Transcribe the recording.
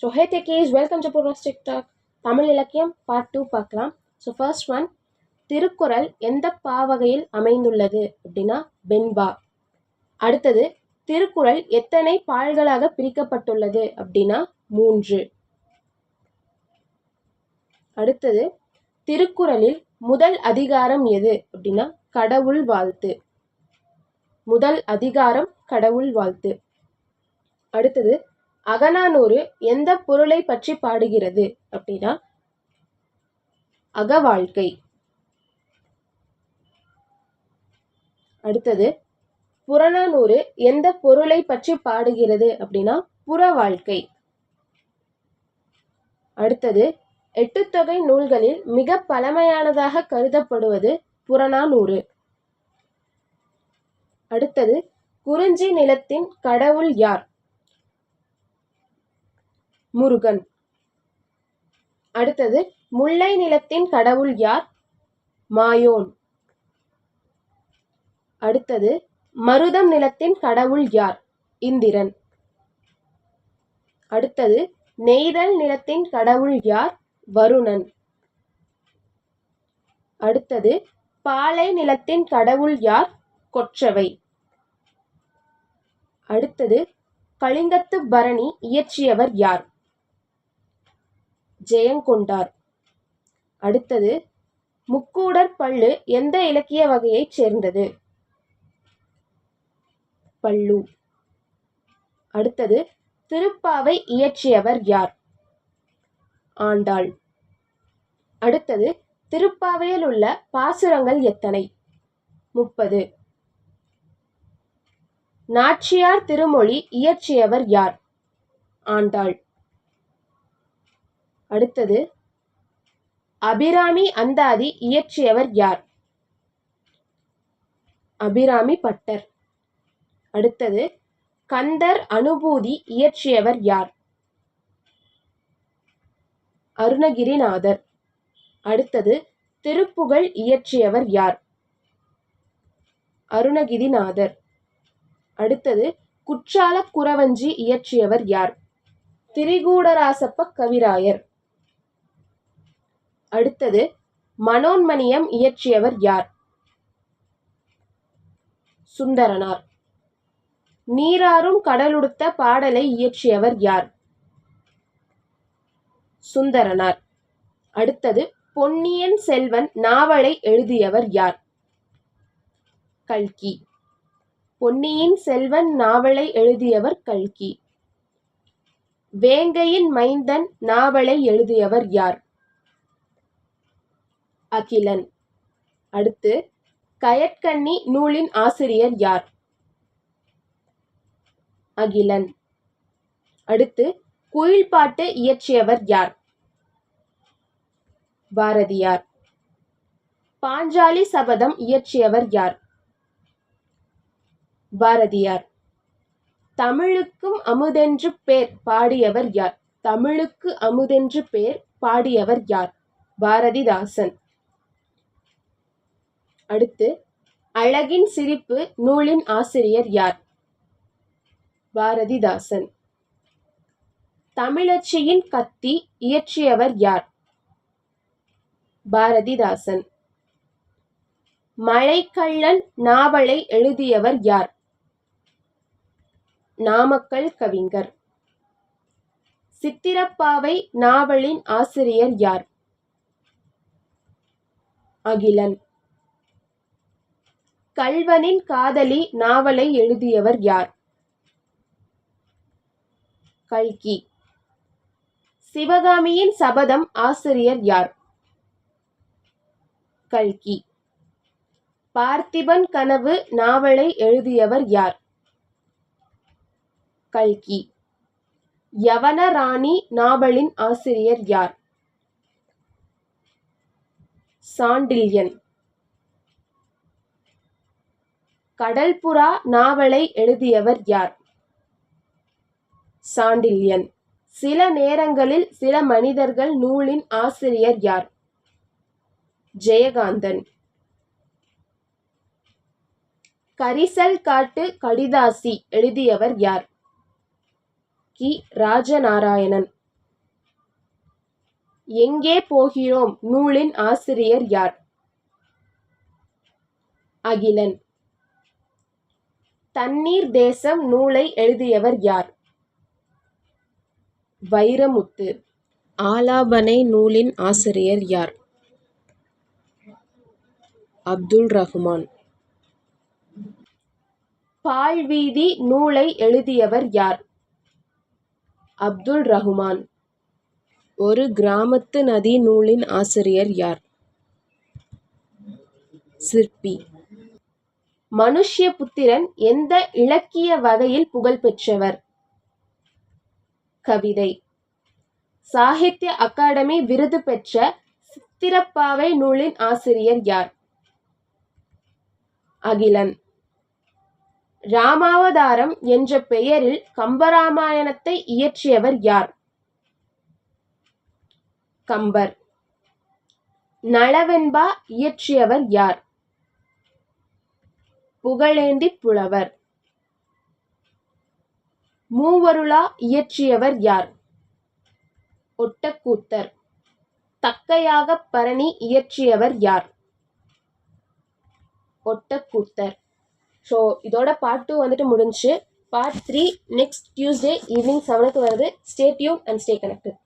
So hey techies, welcome to பூர்வாஸ் TikTok. Tamil இலக்கியம் part 2 பார்க்கலாம். ஸோ ஃபர்ஸ்ட் ஒன், திருக்குறள் எந்த பாவகையில் அமைந்துள்ளது அப்படின்னா வெண்பா. அடுத்தது, திருக்குறள் எத்தனை பால்களாக பிரிக்கப்பட்டுள்ளது அப்படின்னா 3. அடுத்தது, திருக்குறளில் முதல் அதிகாரம் எது அப்படின்னா கடவுள் வாழ்த்து. முதல் அதிகாரம் கடவுள் வாழ்த்து. அடுத்தது, அகநானூறு எந்த பொருளை பற்றி பாடுகிறது அப்படின்னா அகவாழ்க்கை. அடுத்தது, புறநானூறு எந்த பொருளை பற்றி பாடுகிறது அப்படின்னா புற வாழ்க்கை. அடுத்தது, எட்டுத்தொகை நூல்களில் மிக பழமையானதாக கருதப்படுவது புறநானூறு. அடுத்தது, குறிஞ்சி நிலத்தின் கடவுள் யார்? முருகன். அடுத்தது, முல்லை நிலத்தின் கடவுள் யார்? மாயோன். அடுத்தது, மருதம் நிலத்தின் கடவுள் யார்? இந்திரன். அடுத்தது, நெய்தல் நிலத்தின் கடவுள் யார்? வருணன். அடுத்தது, பாலை நிலத்தின் கடவுள் யார்? கொற்றவை. அடுத்தது, கலிங்கத்து பரணி இயற்றியவர் யார்? ஜெயங்கொண்டார். அடுத்தது, முக்கூடற் பள்ளு எந்த இலக்கிய வகையைச் சேர்ந்தது? பள்ளு. அடுத்தது, திருப்பாவை இயற்றியவர் யார்? ஆண்டாள். அடுத்தது, திருப்பாவையில் உள்ள பாசுரங்கள் எத்தனை? 30. நாச்சியார் திருமொழி இயற்றியவர் யார்? ஆண்டாள். அடுத்தது, அபிராமி அந்தாதி இயற்றியவர் யார்? அபிராமி பட்டர். அடுத்தது, கந்தர் அனுபூதி இயற்றியவர் யார்? அருணகிரிநாதர். அடுத்தது, திருப்புகழ் இயற்றியவர் யார்? அருணகிரிநாதர். அடுத்தது, குற்றால குறவஞ்சி இயற்றியவர் யார்? திரிகூடராசப்ப கவிராயர். அடுத்தது, மனோன்மணியம் இயற்றியவர் யார்? சுந்தரனார். நீராறும் கடலுடுத்த பாடலை இயற்றியவர் யார்? சுந்தரனார். அடுத்தது, பொன்னியின் செல்வன் நாவலை எழுதியவர் யார்? கல்கி. பொன்னியின் செல்வன் நாவலை எழுதியவர் கல்கி. வேங்கையின் மைந்தன் நாவலை எழுதியவர் யார்? அகிலன். அடுத்து, கயற்கண்ணி நூலின் ஆசிரியர் யார்? அகிலன். அடுத்து, குயில்பாட்டு இயற்றியவர் யார்? பாரதியார். பாஞ்சாலி சபதம் இயற்றியவர் யார்? பாரதியார். தமிழுக்கும் அமுதென்று பேர் பாடியவர் யார்? தமிழுக்கு அமுதென்று பேர் பாடியவர் யார்? பாரதிதாசன். அடுத்து, அழகின் சிரிப்பு நூலின் ஆசிரியர் யார்? பாரதிதாசன். தமிழச்சியின் கத்தி இயற்றியவர் யார்? பாரதிதாசன். மலைக்கள்ளன் நாவலை எழுதியவர் யார்? நாமக்கல் கவிஞர். சித்திரப்பாவை நாவலின் ஆசிரியர் யார்? அகிலன். கள்வனின் காதலி நாவலை எழுதியவர் யார்? கல்கி. சிவகாமியின் சபதம் ஆசிரியர் யார்? கல்கி. பார்த்திபன் கனவு நாவலை எழுதியவர் யார்? கல்கி. யவனராணி நாவலின் ஆசிரியர் யார்? சாண்டில்யன். கடல்புறா நாவலை எழுதியவர் யார்? சாண்டில்யன். சில நேரங்களில் சில மனிதர்கள் நூலின் ஆசிரியர் யார்? ஜெயகாந்தன். கரிசல் காட்டு கடிதாசி எழுதியவர் யார்? கி. ராஜநாராயணன். எங்கே போகிறோம் நூலின் ஆசிரியர் யார்? அகிலன். தண்ணீர் தேசம் நூலை எழுதியவர் யார்? வைரமுத்து. ஆலாபனை நூலின் ஆசிரியர் யார்? அப்துல் ரஹ்மான். பால்வீதி நூலை எழுதியவர் யார்? அப்துல் ரஹ்மான். ஒரு கிராமத்து நதி நூலின் ஆசிரியர் யார்? சிற்பி. மனுஷ்யபுத்திரன் எந்த இலக்கிய வகையில் புகழ்பெற்றவர்? கவிதை. சாகித்ய அகாடமி விருது பெற்ற சித்திரப்பாவை நூலின் ஆசிரியர் யார்? அகிலன். ராமாவதாரம் என்ற பெயரில் கம்பராமாயணத்தை இயற்றியவர் யார்? கம்பர். நளவெண்பா இயற்றியவர் யார்? புகழேந்தி புலவர். மூவருளா இயற்றியவர் யார்? ஒட்டக்கூத்தர். தக்கையாக பரணி இயற்றியவர் யார்? ஒட்டக்கூத்தர். ஸோ இதோட பார்ட் 2 வந்துட்டு முடிஞ்சு. பார்ட் 3 நெக்ஸ்ட் டியூஸ்டே ஈவினிங் 7 வருது. Stay tune and stay connected.